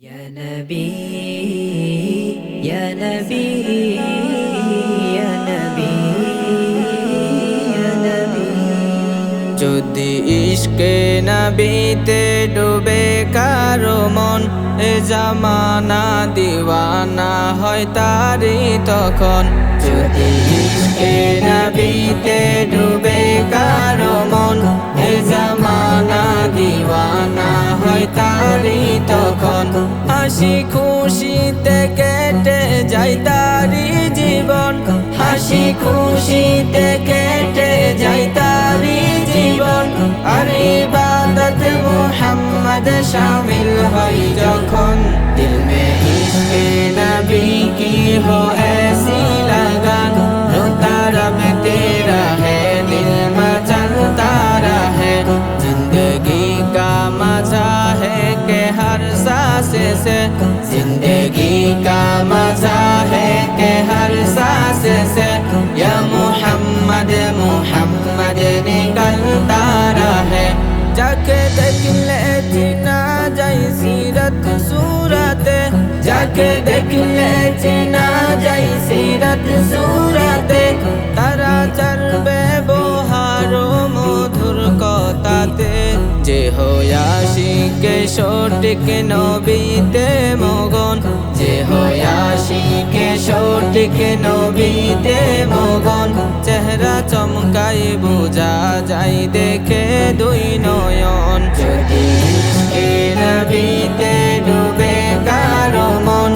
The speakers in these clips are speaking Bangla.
يا نبي يا نبي يا نبي يا نبي যদি ইশকে নবীতে ডুবে কারো মন এ জামানা দিওয়ানা হয় তারি তখন যদি ইশকে নবীতে ডুবে কারো মন এ জামানা দিওয়ানা হয় তারি তখন হাসি খুশিতে কেটে যায় তারি জীবন হাসি খুশিতে কেটে যায় তারি জীবন আর ইবাদত মুহাম্মদ শামিল হয় যখন দিল মে ইশকে নবী কি हो ऐसी लगन रोता रब तेरा है दिल मचलता रहे जिंदगी का मजा है कि हर सांस से जिंदगी का मजा है कि हर सांस से या मुहम्मद मुहम्मद निकलता रहे जाके देख ले जीना जाई सीरत सूरते जाके देख ले जीना जाई सीरत सूरते तारा चरबे बोहारो मधुर कथाते যে হয়াশিকে সঠিক নবীতে মগন যে হয়াশিকে সঠিক নবীতে মগন চেহারা চমকাই বোঝা যায় দেখে দুই নয়ন যদি ইশকে নবীতে ডুবে কারো মন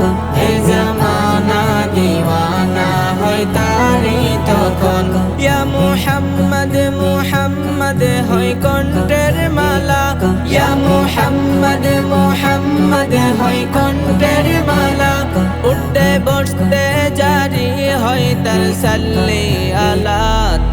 এ জামানা দিওয়ানা হয় তারি তখন ইয়া মুহাম্মদ মুহাম্মদ হয় কণ্ঠের মালা ইয়া মুহাম্মদ মুহাম্মদ হয় কণ্ঠের মালা উঠতে বসতে জারি হয় তার সাল্লি আলা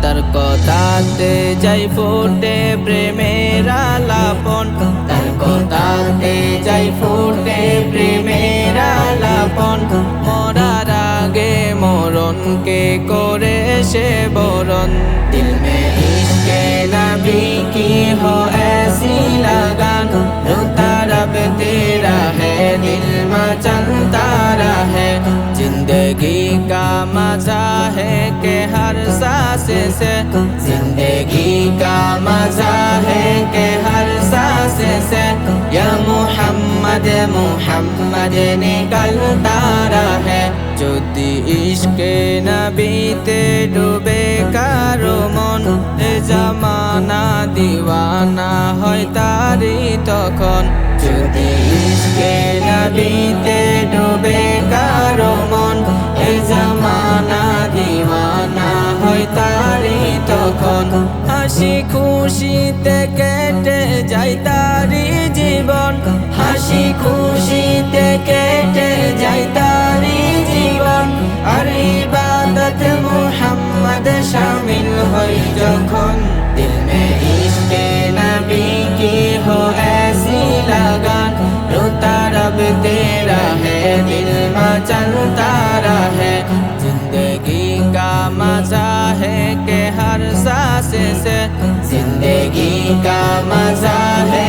তার কথাতে যাই ফোটে প্রেমের আলাপন তার কথাতে যাই ফোটে প্রেমের আলাপন মরার আগে মরণকে করে সে বরণ দিল মে ইশকে নবী কি हो ऐसी लगन रोता रब तेरा है दिल मचलता रहे जिंदगी का मजा है कि हर सांस से जिंदगी का मजा है कि हर सांस से या मुहम्मद मुहम्मद निकलता रहे যদি ইশকে নবীতে ডুবে কারো মন এ জামানা দিওয়ানা হয় তারি তখন যদি ইশকে নবীতে ডুবে কারো মন এ জামানা দিওয়ানা হয় তারি তখন হাসি খুশিতে কেটে যায় তারি জীবন হাসি খুশিতে কেটে যায় তারি জীবন আর ইবাদত মুহাম্মদ শামিল হয় যখন দিল মে ইশকে নবী কি हो ऐसी लगन रोता रब तेरा है दिल मचलता रहे जिंदगी का मजा है कि हर सांस से जिंदगी का मजा है